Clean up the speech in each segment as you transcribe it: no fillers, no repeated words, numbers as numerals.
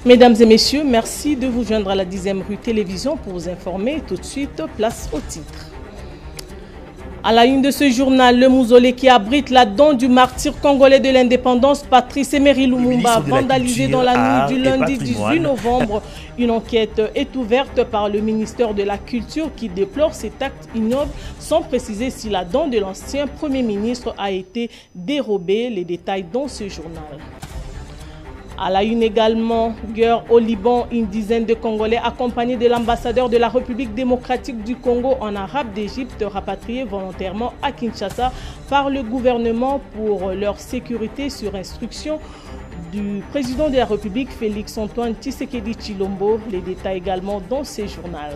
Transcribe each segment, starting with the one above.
Mesdames et messieurs, merci de vous joindre à la 10e rue Télévision pour vous informer. Tout de suite, place au titre. À la une de ce journal, le mausolée qui abrite la dent du martyr congolais de l'indépendance, Patrice Emery Lumumba, vandalisé dans la nuit du lundi 18 novembre. Une enquête est ouverte par le ministère de la Culture qui déplore cet acte ignoble sans préciser si la dent de l'ancien Premier ministre a été dérobée. Les détails dans ce journal. À la une également, guerre au Liban, une dizaine de Congolais accompagnés de l'ambassadeur de la République démocratique du Congo en arabe d'Égypte rapatriés volontairement à Kinshasa par le gouvernement pour leur sécurité sur instruction du président de la République Félix-Antoine Tshisekedi Tshilombo. Les détails également dans ce journal.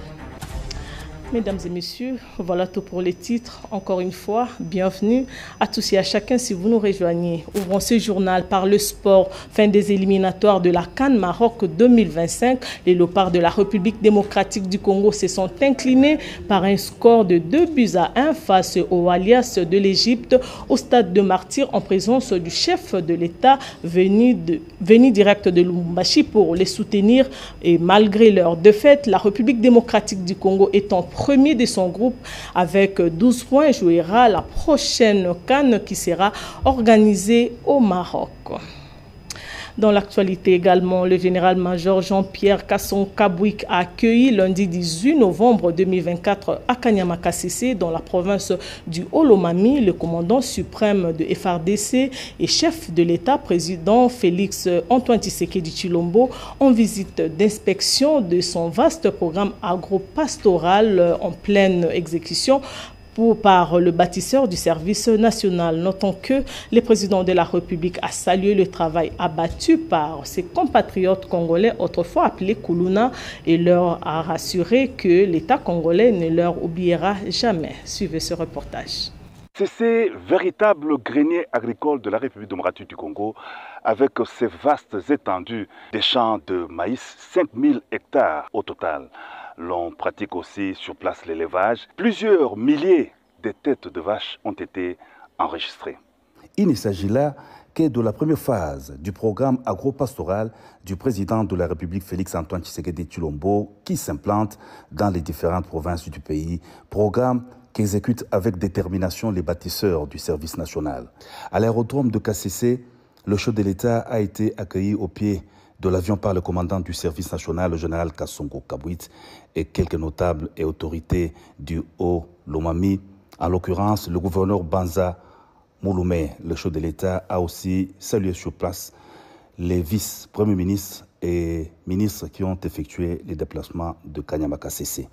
Mesdames et messieurs, voilà tout pour les titres. Encore une fois, bienvenue à tous et à chacun si vous nous rejoignez. Ouvrons ce journal par le sport. Fin des éliminatoires de la CAN Maroc 2025. Les léopards de la République démocratique du Congo se sont inclinés par un score de 2-1 face aux Alias de l'Égypte au stade de Martyr en présence du chef de l'État venu direct de Lubumbashi pour les soutenir. Et malgré leur défaite, la République démocratique du Congo étant premier de son groupe avec 12 points, jouera la prochaine CAN qui sera organisée au Maroc. Dans l'actualité également, le général-major Jean-Pierre Kasson-Kabouik a accueilli lundi 18 novembre 2024 à Kanyama-Kasese, dans la province du Haut-Lomami, le commandant suprême de FRDC et chef de l'État, président Félix-Antoine Tshisekedi Tshilombo, en visite d'inspection de son vaste programme agro-pastoral en pleine exécution par le bâtisseur du service national. Notons que le président de la République a salué le travail abattu par ses compatriotes congolais, autrefois appelés Koulouna, et leur a rassuré que l'État congolais ne leur oubliera jamais. Suivez ce reportage. C'est ces véritables greniers agricoles de la République démocratique du Congo, avec ces vastes étendues des champs de maïs, 5000 hectares au total. L'on pratique aussi sur place l'élevage. Plusieurs milliers de têtes de vaches ont été enregistrées. Il ne s'agit là que de la première phase du programme agro-pastoral du président de la République Félix-Antoine Tshisekedi Tshilombo qui s'implante dans les différentes provinces du pays. Programme qu'exécutent avec détermination les bâtisseurs du service national. À l'aérodrome de Kasese, le chef de l'État a été accueilli au pied de l'avion par le commandant du service national, le général Kasongo-Kabouit, et quelques notables et autorités du Haut-Lomami. En l'occurrence, le gouverneur Banza Mouloumé, le chef de l'État, a aussi salué sur place les vice-premiers ministres et ministres qui ont effectué les déplacements de Kanyama-Kasese.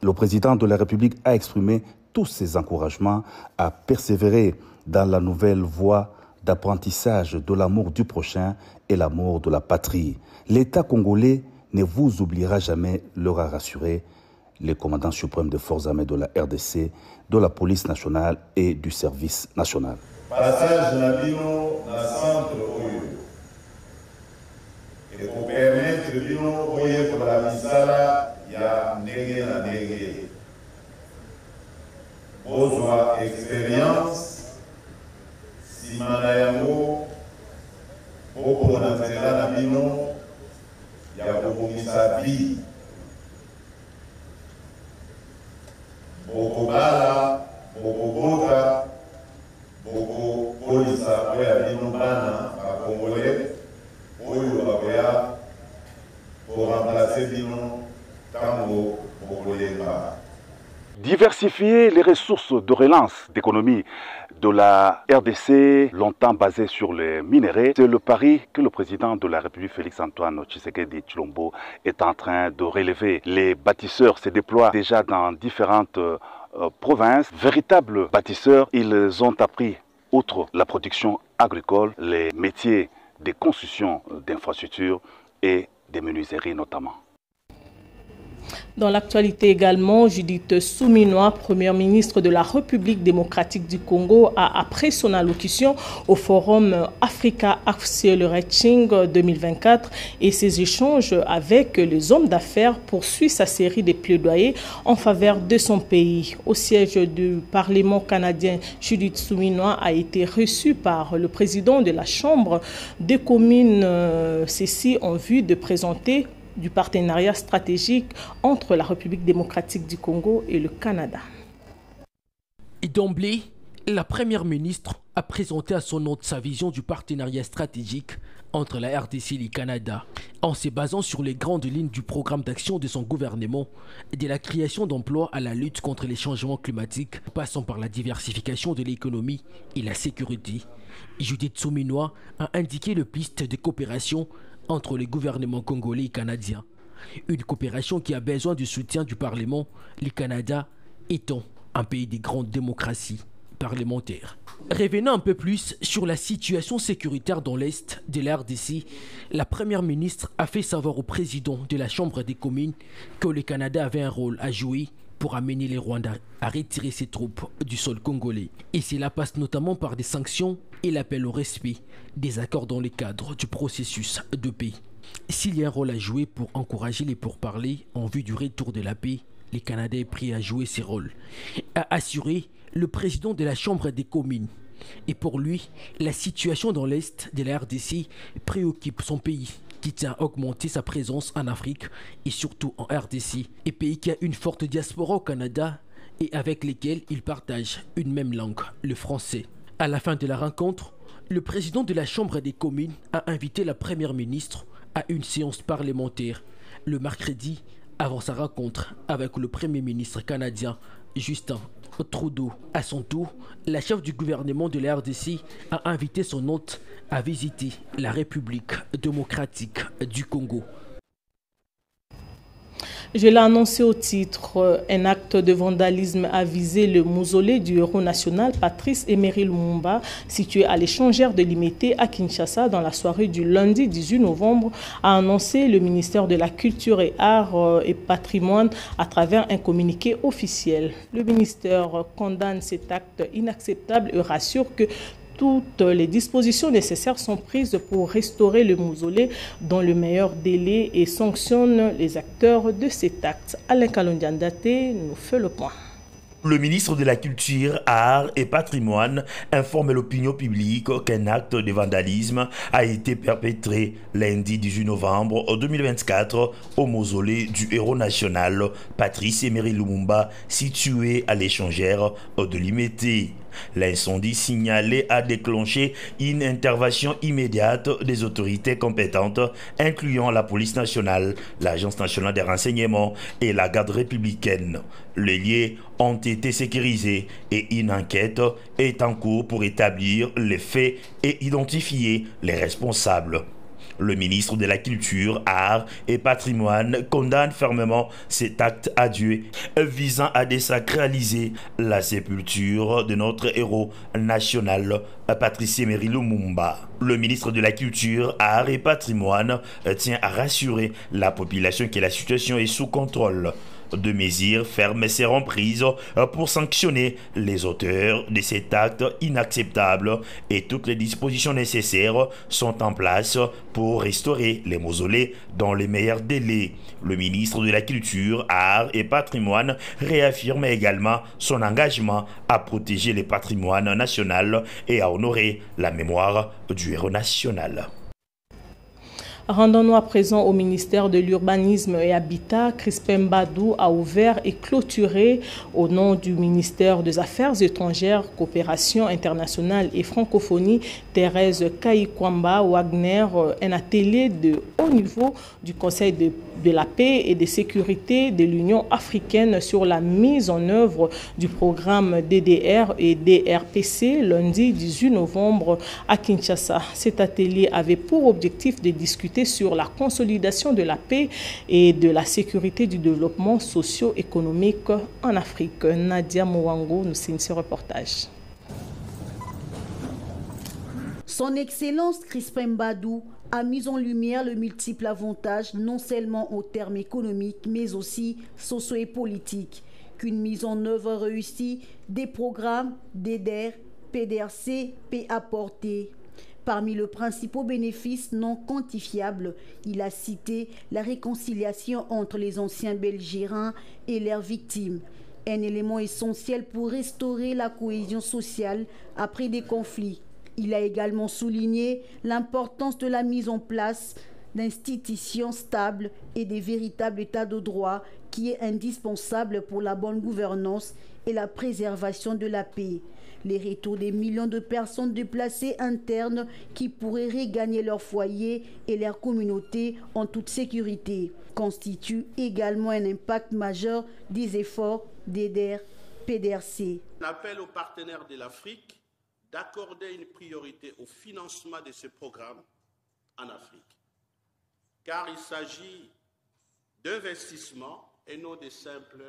Le président de la République a exprimé tous ses encouragements à persévérer dans la nouvelle voie d'apprentissage de l'amour du prochain et l'amour de la patrie. L'État congolais ne vous oubliera jamais, leur a rassuré le commandant suprême des forces armées de la RDC, de la police nationale et du service national. Passage Nabino na centre Oyo. Et pour permettre Bino Oyo pour la misala, ya ndenge na ndenge. Bozwa expérience, simana yango, boko na nzela na bino, ya kobongisa bi. Boko bala, boko bota, boko polisa oya bino bana, ba Congolais, oyo bakoya, pour remplacer bino. Diversifier les ressources de relance d'économie de la RDC, longtemps basée sur les minéraux, c'est le pari que le président de la République Félix-Antoine Tshisekedi Tshilombo est en train de relever. Les bâtisseurs se déploient déjà dans différentes provinces. Véritables bâtisseurs, ils ont appris, outre la production agricole, les métiers de construction d'infrastructures et des menuiseries notamment. Dans l'actualité également, Judith Suminwa, première ministre de la République démocratique du Congo, a, après son allocution au Forum Africa Accelerating 2024 et ses échanges avec les hommes d'affaires, poursuit sa série de plaidoyers en faveur de son pays. Au siège du Parlement canadien, Judith Suminwa a été reçue par le président de la Chambre des communes, ceci en vue de présenter du partenariat stratégique entre la République démocratique du Congo et le Canada. Et d'emblée, la première ministre a présenté à son hôte sa vision du partenariat stratégique entre la RDC et le Canada, en se basant sur les grandes lignes du programme d'action de son gouvernement, de la création d'emplois à la lutte contre les changements climatiques, passant par la diversification de l'économie et la sécurité. Judith Suminwa a indiqué le piste de coopération entre les gouvernements congolais et canadiens. Une coopération qui a besoin du soutien du Parlement, le Canada étant un pays de grande démocratie parlementaire. Revenant un peu plus sur la situation sécuritaire dans l'Est de la RDC, la première ministre a fait savoir au président de la Chambre des communes que le Canada avait un rôle à jouer pour amener les Rwandais à retirer ses troupes du sol congolais. Et cela passe notamment par des sanctions et l'appel au respect des accords dans le cadre du processus de paix. S'il y a un rôle à jouer pour encourager les pourparlers en vue du retour de la paix, les Canadiens est prêt à jouer ces rôles, a assuré le président de la Chambre des communes. Et pour lui, la situation dans l'Est de la RDC préoccupe son pays, qui tient à augmenter sa présence en Afrique et surtout en RDC, et pays qui a une forte diaspora au Canada et avec lesquels il partage une même langue, le français. À la fin de la rencontre, le président de la Chambre des communes a invité la première ministre à une séance parlementaire le mercredi avant sa rencontre avec le premier ministre canadien Justin Trudeau. À son tour, la chef du gouvernement de la RDC a invité son hôte à visiter la République démocratique du Congo. Je l'ai annoncé au titre, un acte de vandalisme a visé le mausolée du héros national Patrice Emery Lumumba, situé à l'échangère de Limité à Kinshasa dans la soirée du lundi 18 novembre, a annoncé le ministère de la Culture et Arts et Patrimoine à travers un communiqué officiel. Le ministère condamne cet acte inacceptable et rassure que toutes les dispositions nécessaires sont prises pour restaurer le mausolée dans le meilleur délai et sanctionne les acteurs de cet acte. Alain Kalondiandate nous fait le point. Le ministre de la Culture, Arts et Patrimoine informe l'opinion publique qu'un acte de vandalisme a été perpétré lundi 18 novembre 2024 au mausolée du héros national Patrice Emery Lumumba, situé à l'échangère de Limité. L'incendie signalé a déclenché une intervention immédiate des autorités compétentes, incluant la police nationale, l'Agence nationale des renseignements et la garde républicaine. Les lieux ont été sécurisés et une enquête est en cours pour établir les faits et identifier les responsables. Le ministre de la Culture, Arts et Patrimoine condamne fermement cet acte odieux visant à désacraliser la sépulture de notre héros national, Patrice Emery Lumumba. Le ministre de la Culture, Arts et Patrimoine tient à rassurer la population que la situation est sous contrôle. De mesures fermes seront prises pour sanctionner les auteurs de cet acte inacceptable et toutes les dispositions nécessaires sont en place pour restaurer les mausolées dans les meilleurs délais. Le ministre de la Culture, Arts et Patrimoine réaffirme également son engagement à protéger le patrimoine national et à honorer la mémoire du héros national. Rendons-nous à présent au ministère de l'Urbanisme et Habitat. Crispin Badou a ouvert et clôturé au nom du ministère des Affaires étrangères, Coopération internationale et Francophonie, Thérèse Kaïkwamba Wagner, un atelier de haut niveau du Conseil de la paix et de sécurité de l'Union africaine sur la mise en œuvre du programme DDR et DRPC lundi 18 novembre à Kinshasa. Cet atelier avait pour objectif de discuter sur la consolidation de la paix et de la sécurité du développement socio-économique en Afrique. Nadia Mouango nous signe ce reportage. Son Excellence Crispin Mbadou a mis en lumière le multiple avantage non seulement en termes économiques mais aussi socio et politiques qu'une mise en œuvre réussie des programmes d'EDER, PDRC peut apporter. Parmi les principaux bénéfices non quantifiables, il a cité la réconciliation entre les anciens belgérins et leurs victimes, un élément essentiel pour restaurer la cohésion sociale après des conflits. Il a également souligné l'importance de la mise en place d'institutions stables et des véritables états de droit qui est indispensable pour la bonne gouvernance et la préservation de la paix. Les retours des millions de personnes déplacées internes qui pourraient regagner leur foyer et leur communauté en toute sécurité constituent également un impact majeur des efforts d'EDER PDRC. On appelle aux partenaires de l'Afrique d'accorder une priorité au financement de ce programme en Afrique, car il s'agit d'investissements et non de simples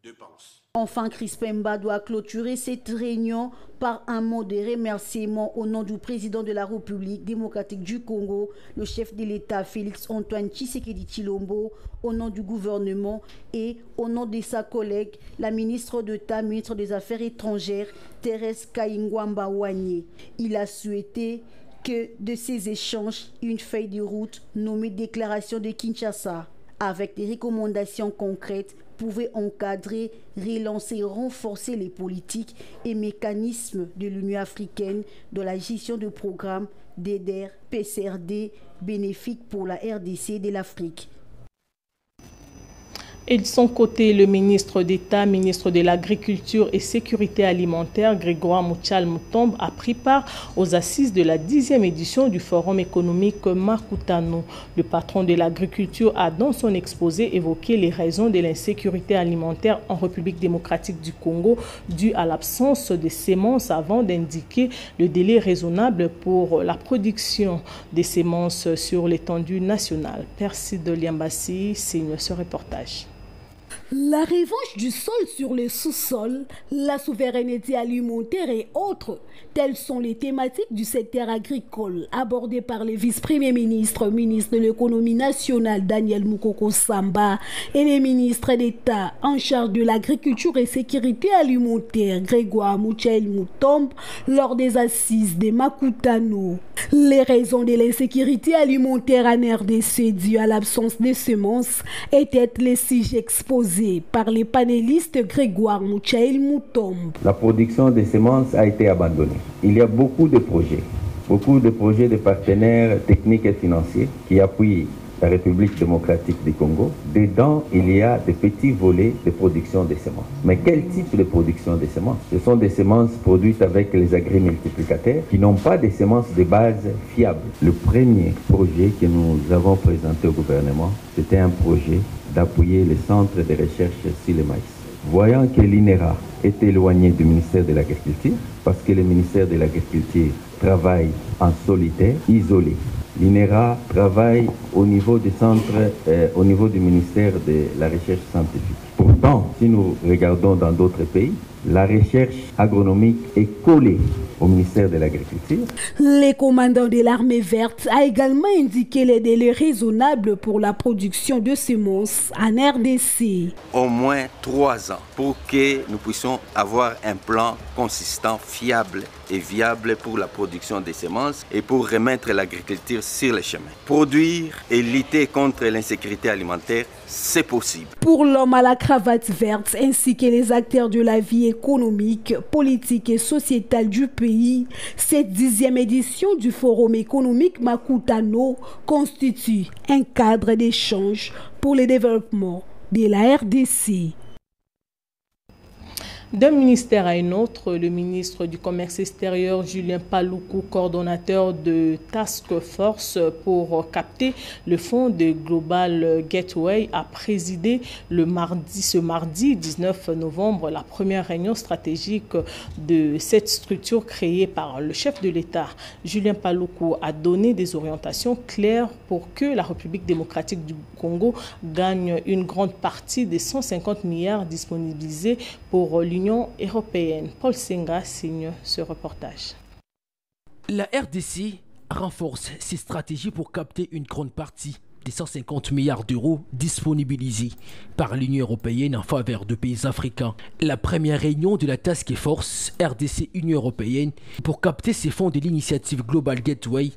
dépenses. Enfin, Crispin Mbadou doit clôturer cette réunion par un mot de remerciement au nom du président de la République démocratique du Congo, le chef de l'État Félix-Antoine Tshisekedi Tshilombo, au nom du gouvernement et au nom de sa collègue, la ministre d'État, ministre des Affaires étrangères, Thérèse Kaingwamba Wanye. Il a souhaité que de ces échanges, une feuille de route nommée Déclaration de Kinshasa, avec des recommandations concrètes, pouvait encadrer, relancer et renforcer les politiques et mécanismes de l'Union africaine dans la gestion de programmes d'EDER, PCRD, bénéfiques pour la RDC et de l'Afrique. Et de son côté, le ministre d'État, ministre de l'Agriculture et Sécurité alimentaire, Grégoire Muchal-Mutombo, a pris part aux assises de la 10e édition du Forum économique Makutano. Le patron de l'agriculture a dans son exposé évoqué les raisons de l'insécurité alimentaire en République démocratique du Congo due à l'absence de semences avant d'indiquer le délai raisonnable pour la production des semences sur l'étendue nationale. Percy de Liambassi signe ce reportage. La revanche du sol sur le sous-sol, la souveraineté alimentaire et autres, telles sont les thématiques du secteur agricole abordées par le vice-premier ministre, ministre de l'économie nationale Daniel Mukoko Samba et les ministres d'État en charge de l'agriculture et sécurité alimentaire Grégoire Muchal-Mutombo lors des assises de Makutano. Les raisons de l'insécurité alimentaire en RDC dues à l'absence de semences étaient les sujets exposés par les panélistes Grégoire Muchal-Mutombo. La production de semences a été abandonnée. Il y a beaucoup de projets de partenaires techniques et financiers qui appuient la République démocratique du Congo. Dedans, il y a des petits volets de production de semences. Mais quel type de production de semences? Ce sont des semences produites avec les agri-multiplicataires qui n'ont pas de semences de base fiables. Le premier projet que nous avons présenté au gouvernement, c'était un projet d'appuyer les centres de recherche sur le maïs. Voyant que l'INERA est éloigné du ministère de l'Agriculture, parce que le ministère de l'Agriculture travaille en solitaire, isolé. L'INERA travaille au niveau des centres, au niveau du ministère de la Recherche scientifique. Pourtant, si nous regardons dans d'autres pays, la recherche agronomique est collée au ministère de l'Agriculture. Le commandant de l'armée verte a également indiqué les délais raisonnables pour la production de semences en RDC. Au moins 3 ans pour que nous puissions avoir un plan consistant, fiable et viable pour la production des semences et pour remettre l'agriculture sur le chemin. Produire et lutter contre l'insécurité alimentaire, c'est possible. Pour l'homme à la cravate verte ainsi que les acteurs de la vie économique, politique et sociétale du pays, cette 10e édition du Forum économique Makutano constitue un cadre d'échange pour le développement de la RDC. D'un ministère à un autre, le ministre du Commerce extérieur, Julien Paluku, coordonnateur de Task Force pour capter le fonds de Global Gateway, a présidé ce mardi 19 novembre la première réunion stratégique de cette structure créée par le chef de l'État. Julien Paluku a donné des orientations claires pour que la République démocratique du Congo gagne une grande partie des 150 milliards disponibilisés pour l'Union européenne. Paul Senga signe ce reportage. La RDC renforce ses stratégies pour capter une grande partie des 150 milliards d'euros disponibilisés par l'Union européenne en faveur de pays africains. La première réunion de la Task Force RDC-Union européenne pour capter ces fonds de l'initiative Global Gateway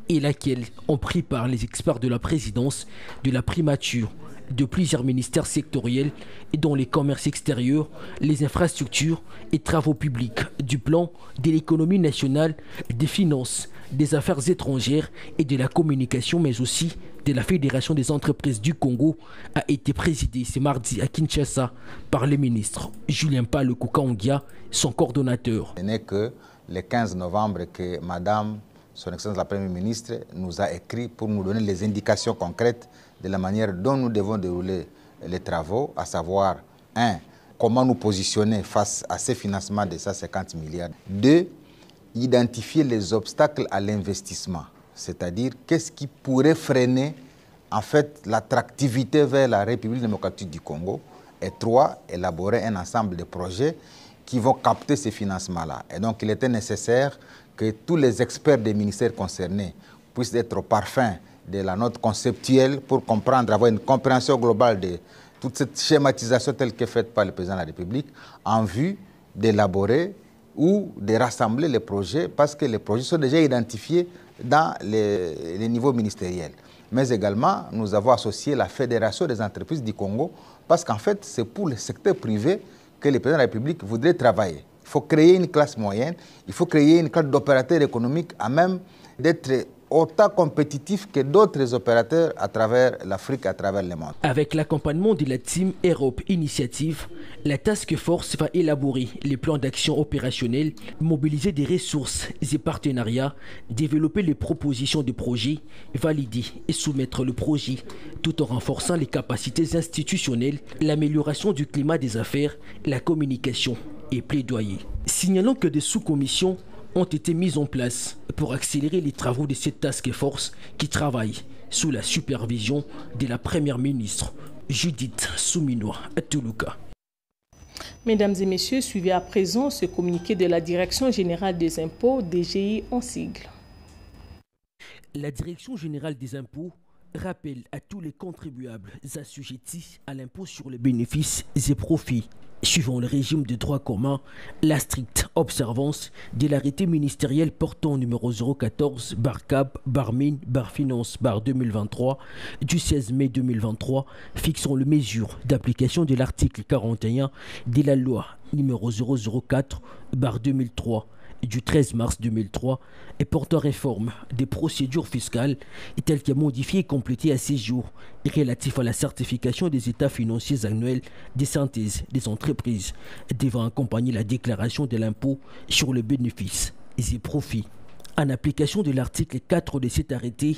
et laquelle ont pris part les experts de la présidence, de la primature, de plusieurs ministères sectoriels dont les commerces extérieurs, les infrastructures et travaux publics, du plan de l'économie nationale, des finances, des affaires étrangères et de la communication, mais aussi de la Fédération des entreprises du Congo, a été présidée ce mardi à Kinshasa par le ministre Julien Paluku-Kaongia, son coordonnateur. Ce n'est que le 15 novembre que Madame, Son Excellence la Première ministre, nous a écrit pour nous donner les indications concrètes de la manière dont nous devons dérouler les travaux, à savoir, 1. Comment nous positionner face à ces financements de 150 milliards. 2. Identifier les obstacles à l'investissement, c'est-à-dire qu'est-ce qui pourrait freiner en fait l'attractivité vers la République démocratique du Congo. Et 3. Élaborer un ensemble de projets qui vont capter ces financements-là. Et donc il était nécessaire que tous les experts des ministères concernés puissent être au parfum de la note conceptuelle pour comprendre, avoir une compréhension globale de toute cette schématisation telle qu'est faite par le président de la République en vue d'élaborer ou de rassembler les projets parce que les projets sont déjà identifiés dans les niveaux ministériels. Mais également, nous avons associé la Fédération des entreprises du Congo parce qu'en fait, c'est pour le secteur privé que le président de la République voudrait travailler. Il faut créer une classe moyenne, il faut créer une classe d'opérateurs économiques à même d'être autant compétitifs que d'autres opérateurs à travers l'Afrique, à travers le monde. Avec l'accompagnement de la Team Europe Initiative, la Task Force va élaborer les plans d'action opérationnels, mobiliser des ressources et partenariats, développer les propositions de projets, valider et soumettre le projet, tout en renforçant les capacités institutionnelles, l'amélioration du climat des affaires, la communication et plaidoyer. Signalons que des sous-commissions ont été mises en place pour accélérer les travaux de cette task force qui travaille sous la supervision de la Première ministre Judith Suminwa Tuluka. Mesdames et messieurs, suivez à présent ce communiqué de la Direction générale des impôts, DGI en sigle. La Direction générale des impôts rappelle à tous les contribuables assujettis à l'impôt sur les bénéfices et profits suivant le régime de droit commun, la stricte observance de l'arrêté ministériel portant numéro 014-Barcap-Barmine-Barfinance-2023 du 16 mai 2023 fixant les mesures d'application de l'article 41 de la loi numéro 004-2003 du 13 mars 2003 et portant réforme des procédures fiscales telles que modifiées et complétées à ces jours relatifs à la certification des états financiers annuels des synthèses des entreprises devant accompagner la déclaration de l'impôt sur les bénéfices et profits. En application de l'article 4 de cet arrêté,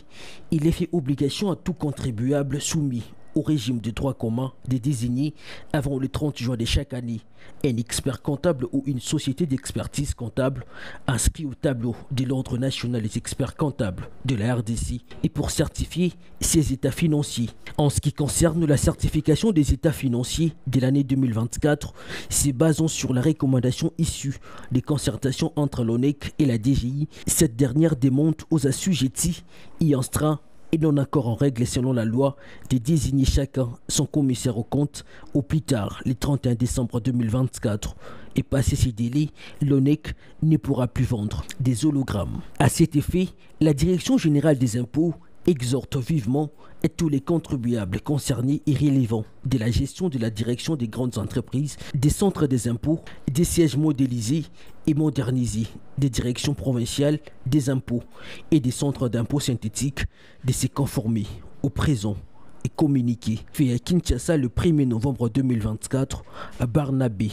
il est fait obligation à tout contribuable soumis au régime de droit commun de désigner avant le 30 juin de chaque année un expert comptable ou une société d'expertise comptable inscrit au tableau de l'Ordre national des experts comptables de la RDC et pour certifier ses états financiers. En ce qui concerne la certification des états financiers de l'année 2024, c'est basant sur la recommandation issue des concertations entre l'ONEC et la DGI. Cette dernière démontre aux assujettis y astreint et non accord en règle selon la loi de désigner chacun son commissaire aux comptes au plus tard le 31 décembre 2024. Et passé ces délais, l'ONEC ne pourra plus vendre des hologrammes. À cet effet, la Direction générale des impôts exhorte vivement tous les contribuables concernés et relevant de la gestion de la direction des grandes entreprises, des centres des impôts, des sièges modélisés et modernisés, des directions provinciales des impôts et des centres d'impôts synthétiques de se conformer au présent et communiqué fait à Kinshasa le 1er novembre 2024 à Barnabé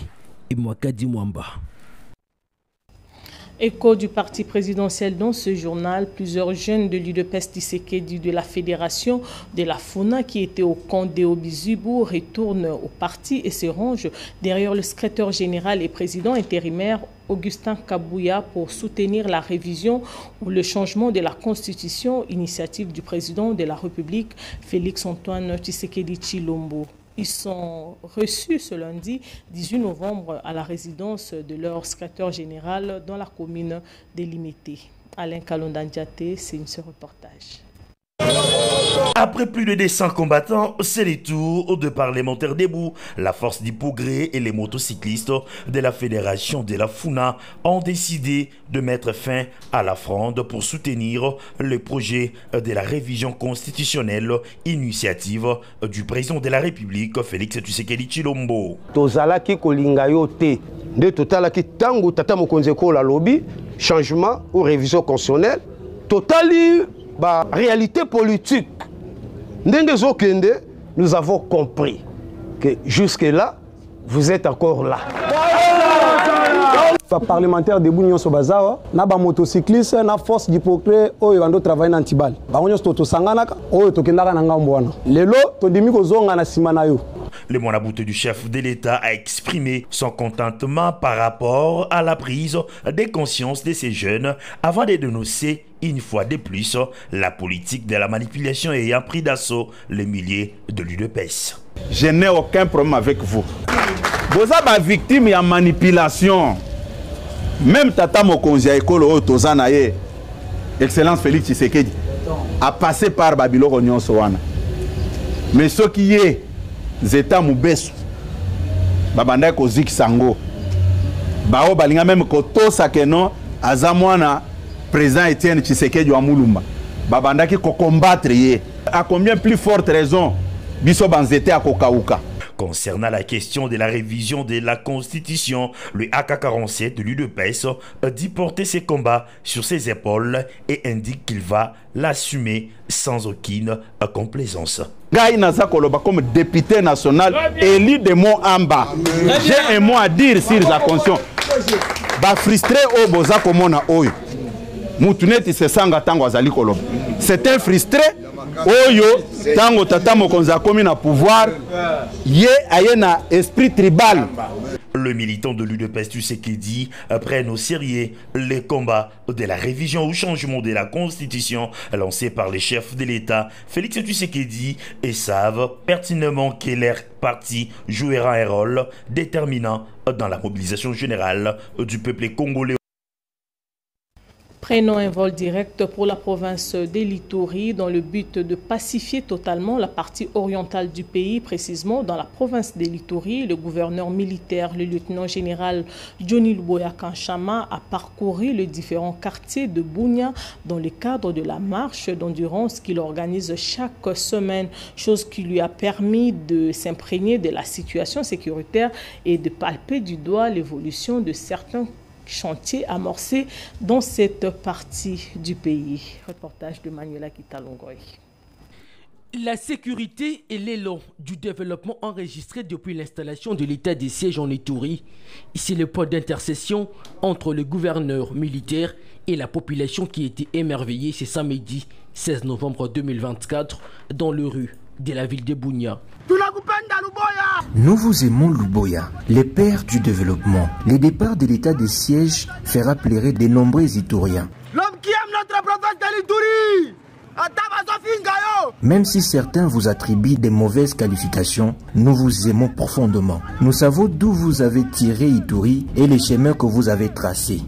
et Mwakadi Mwamba. Écho du parti présidentiel dans ce journal, plusieurs jeunes de l'UDPS Tshisekedi de la Fédération de la FUNA qui étaient au camp d'Eobizubu retournent au parti et se rangent derrière le secrétaire général et président intérimaire Augustin Kabouya pour soutenir la révision ou le changement de la constitution, initiative du président de la République Félix-Antoine Tshisekedi Tshilombo. Ils sont reçus ce lundi 18 novembre à la résidence de leur secrétaire général dans la commune de Limité. Alain Kalonda-Ndiaté signe ce reportage. Après plus de 200 combattants, c'est le tour de parlementaires debout. La force du progrès et les motocyclistes de la fédération de la FUNA ont décidé de mettre fin à la fronde pour soutenir le projet de la révision constitutionnelle, initiative du président de la République, Félix Tshisekedi Tshilombo. Tozalaki kolinga yo te nde totalaki tango tata mokonzi ekola lobi changement ou révision constitutionnelle totali ba réalité politique. Nous avons compris que jusque-là, vous êtes encore là. Parlementaire de Bounion Sobazawa, na ba motocycliste na force du progrès oyo bando travailler na Ntibali. Ba onyo to sanganaka oyo to kendaka na ngambo wana. Lelo to dimi ko zonga na sima na yo. Le monaboute du chef de l'État a exprimé son contentement par rapport à la prise de conscience de ces jeunes avant de dénoncer une fois de plus la politique de la manipulation ayant pris d'assaut les milliers de l'UDPS. Je n'ai aucun problème avec vous. Vous êtes victime de manipulation. Même Tata Mokonzi Ekolo Tozanaye, Excellence Félix Tshisekedi, a passé par Babylone Rognon Sowana. Mais ce qui est Zeta Mubesu, Babanda Kozik Sango, Bao Balinga même Koto Sakeno, Azamwana, président Etienne Tshisekedi wa Mulumba, Babanda qui combattre yé. À combien plus forte raison, Biso Banzete à Kokauka. Concernant la question de la révision de la Constitution, le AK-47 de l'UDPS dit porter ses combats sur ses épaules et indique qu'il va l'assumer sans aucune complaisance. Gaï Naza Koloba comme député national élu de Moamba. J'ai un mot à dire sur la Constitution. Ba frustré au Boza Komona Oyo. Moutuneti se sanga tango azali Koloba. C'est un frustré. Oyo tango tata mokonzi akomi na pouvoir ye aye na esprit tribal. Le militant de l'UDPS Tshisekedi prennent au sérieux les combats de la révision ou changement de la Constitution lancés par les chefs de l'État Félix Tshisekedi et savent pertinemment que leur parti jouera un rôle déterminant dans la mobilisation générale du peuple congolais. Prenons un vol direct pour la province d'Elituri dans le but de pacifier totalement la partie orientale du pays, précisément dans la province d'Elituri. Le gouverneur militaire, le lieutenant-général Johnny Luboya Kanchama, a parcouru les différents quartiers de Bunia dans le cadre de la marche d'endurance qu'il organise chaque semaine, chose qui lui a permis de s'imprégner de la situation sécuritaire et de palper du doigt l'évolution de certains chantier amorcé dans cette partie du pays. Reportage de Manuela Kitalongoy. La sécurité et l'élan du développement enregistré depuis l'installation de l'état des sièges en Ituri, c'est le point d'intercession entre le gouverneur militaire et la population qui était émerveillée ce samedi 16 novembre 2024 dans les rues de la ville de Bunia. Nous vous aimons Luboya, les pères du développement. Le départ de l'état des sièges fera pleurer de nombreux Ituriens. L'homme qui aime notre province de l'Ituri. Même si certains vous attribuent des mauvaises qualifications, nous vous aimons profondément. Nous savons d'où vous avez tiré Ituri et les chemins que vous avez tracés.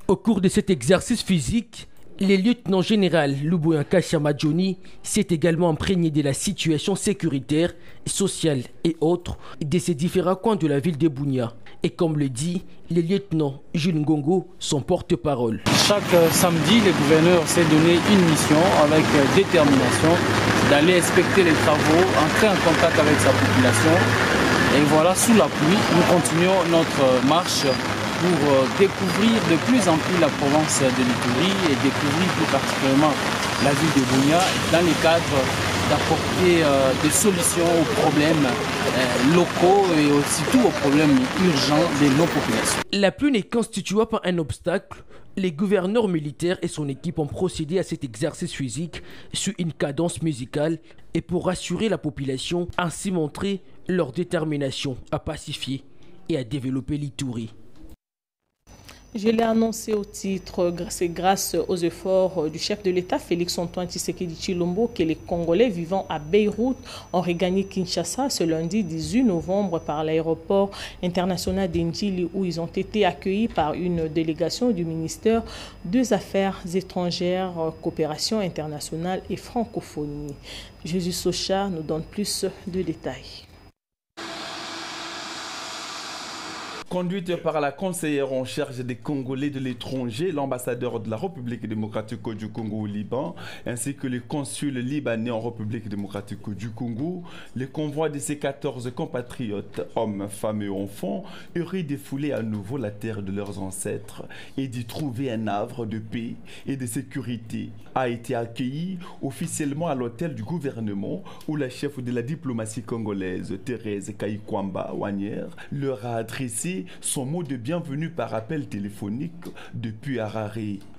Au cours de cet exercice physique, le lieutenant-général Luboya Kanchama Johnny s'est également imprégné de la situation sécuritaire, sociale et autres de ces différents coins de la ville de Bunia. Et comme le dit le lieutenant Jules Ngongo, son porte-parole. Chaque samedi, le gouverneur s'est donné une mission avec détermination d'aller inspecter les travaux, entrer en contact avec sa population. Et voilà, sous la pluie, nous continuons notre marche pour découvrir de plus en plus la province de l'Ituri et découvrir plus particulièrement la ville de Bunia dans le cadre d'apporter des solutions aux problèmes locaux et aussi tout aux problèmes urgents de nos populations. La pluie ne constitua pas un obstacle. Les gouverneurs militaires et son équipe ont procédé à cet exercice physique sur une cadence musicale et pour rassurer la population, ainsi montrer leur détermination à pacifier et à développer l'Ituri. Je l'ai annoncé au titre, c'est grâce aux efforts du chef de l'État, Félix-Antoine Tshisekedi Tshilombo, que les Congolais vivant à Beyrouth ont regagné Kinshasa ce lundi 18 novembre par l'aéroport international d'Ndjili, où ils ont été accueillis par une délégation du ministère des Affaires étrangères, coopération internationale et francophonie. Jésus Socha nous donne plus de détails. Conduite par la conseillère en charge des Congolais de l'étranger, l'ambassadeur de la République démocratique du Congo au Liban, ainsi que les consuls libanais en République démocratique du Congo, les convois de ses 14 compatriotes, hommes, femmes et enfants, auraient défoulé à nouveau la terre de leurs ancêtres et d'y trouver un havre de paix et de sécurité, a été accueilli officiellement à l'hôtel du gouvernement où la chef de la diplomatie congolaise, Thérèse Kayikwamba Wanière, leur a adressé son mot de bienvenue par appel téléphonique depuis Harare.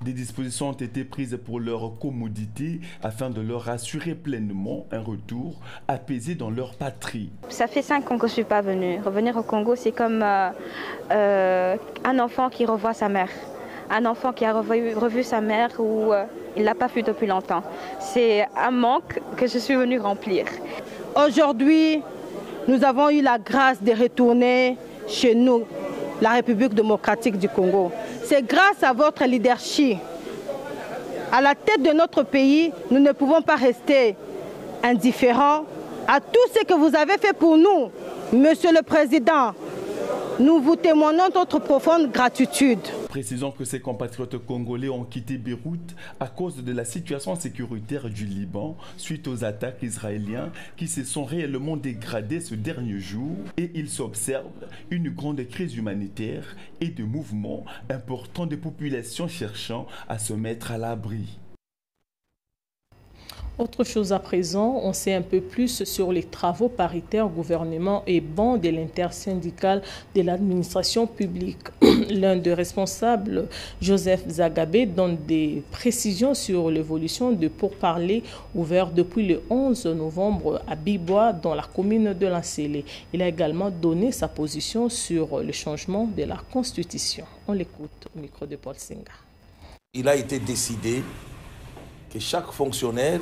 Des dispositions ont été prises pour leur commodité afin de leur assurer pleinement un retour apaisé dans leur patrie. Ça fait 5 ans que je ne suis pas venue. Revenir au Congo, c'est comme un enfant qui revoit sa mère. Un enfant qui a revu sa mère ou il ne l'a pas vu depuis longtemps. C'est un manque que je suis venue remplir. Aujourd'hui, nous avons eu la grâce de retourner chez nous, la République démocratique du Congo. C'est grâce à votre leadership. À la tête de notre pays, nous ne pouvons pas rester indifférents à tout ce que vous avez fait pour nous. Monsieur le Président, nous vous témoignons notre profonde gratitude. Précisons que ces compatriotes congolais ont quitté Beyrouth à cause de la situation sécuritaire du Liban suite aux attaques israéliennes qui se sont réellement dégradées ce dernier jour et il s'observe une grande crise humanitaire et de mouvements importants de populations cherchant à se mettre à l'abri. Autre chose à présent, on sait un peu plus sur les travaux paritaires gouvernement et banc de l'intersyndicale de l'administration publique. L'un des responsables, Joseph Zagabé, donne des précisions sur l'évolution de pourparlers ouverts depuis le 11 novembre à Bibois dans la commune de Lansélé. Il a également donné sa position sur le changement de la Constitution. On l'écoute au micro de Paul Senga. Il a été décidé que chaque fonctionnaire,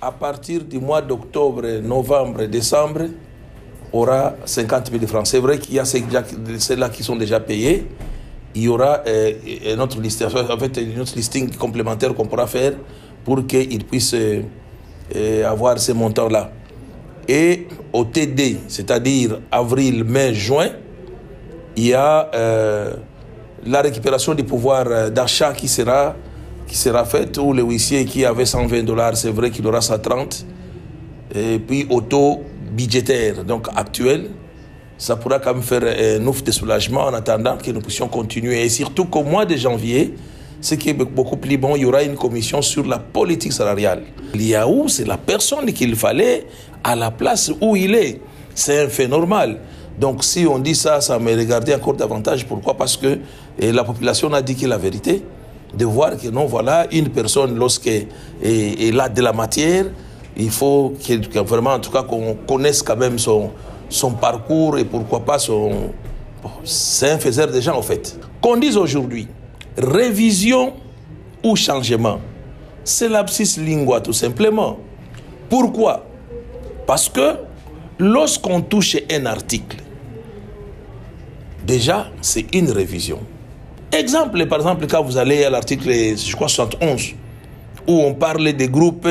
à partir du mois d'octobre, novembre et décembre, aura 50 000 francs. C'est vrai qu'il y a ceux-là qui sont déjà payés. Il y aura un autre listing, en fait, une autre listing complémentaire qu'on pourra faire pour qu'ils puissent avoir ces montants-là. Et au TD, c'est-à-dire avril, mai, juin, il y a la récupération du pouvoir d'achat qui sera faite, où le huissier qui avait 120 $, c'est vrai qu'il aura 130. Et puis au taux budgétaire, donc actuel, ça pourra quand même faire un ouf de soulagement en attendant que nous puissions continuer. Et surtout qu'au mois de janvier, ce qui est beaucoup plus bon, il y aura une commission sur la politique salariale. L'IAO, c'est la personne qu'il fallait à la place où il est. C'est un fait normal. Donc si on dit ça, ça me regardait encore davantage. Pourquoi? Parce que la population a dit que la vérité, de voir que non, voilà, une personne, lorsqu'elle a de la matière, il faut que vraiment, en tout cas, qu'on connaisse quand même son parcours et pourquoi pas son... C'est un faiseur de gens, en fait. Qu'on dise aujourd'hui, révision ou changement, c'est l'abscisse lingua, tout simplement. Pourquoi? Parce que lorsqu'on touche un article, déjà, c'est une révision. Exemple, par exemple, quand vous allez à l'article, je crois, 71, où on parle des groupes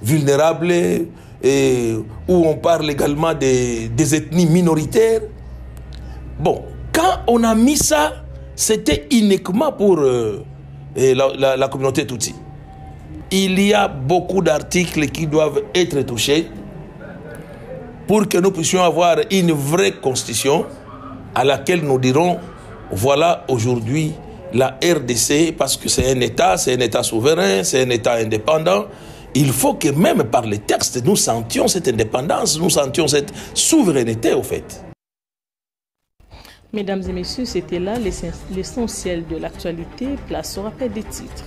vulnérables, et où on parle également des ethnies minoritaires. Bon, quand on a mis ça, c'était uniquement pour la communauté Tutsi. Il y a beaucoup d'articles qui doivent être touchés pour que nous puissions avoir une vraie constitution à laquelle nous dirons, voilà aujourd'hui la RDC, parce que c'est un État souverain, c'est un État indépendant. Il faut que même par les textes, nous sentions cette indépendance, nous sentions cette souveraineté au fait. Mesdames et messieurs, c'était là l'essentiel de l'actualité. Place au rappel des titres.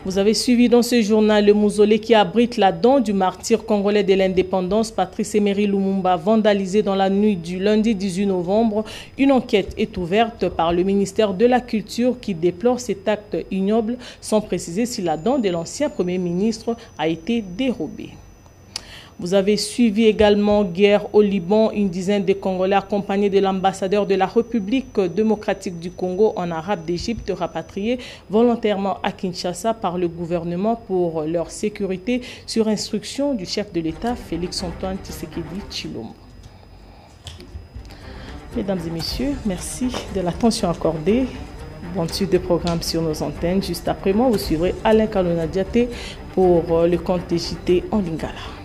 Vous avez suivi dans ce journal le mausolée qui abrite la dent du martyr congolais de l'indépendance, Patrice Emery Lumumba, vandalisé dans la nuit du lundi 18 novembre. Une enquête est ouverte par le ministère de la Culture qui déplore cet acte ignoble, sans préciser si la dent de l'ancien Premier ministre a été dérobée. Vous avez suivi également guerre au Liban, une dizaine de Congolais accompagnés de l'ambassadeur de la République démocratique du Congo en arabe d'Égypte rapatriés volontairement à Kinshasa par le gouvernement pour leur sécurité sur instruction du chef de l'État Félix-Antoine Tshisekedi Tshilombo. Mesdames et messieurs, merci de l'attention accordée. Bonne suite de programme sur nos antennes. Juste après moi, vous suivrez Alain Kalonadiaté pour le compte des JT en Lingala.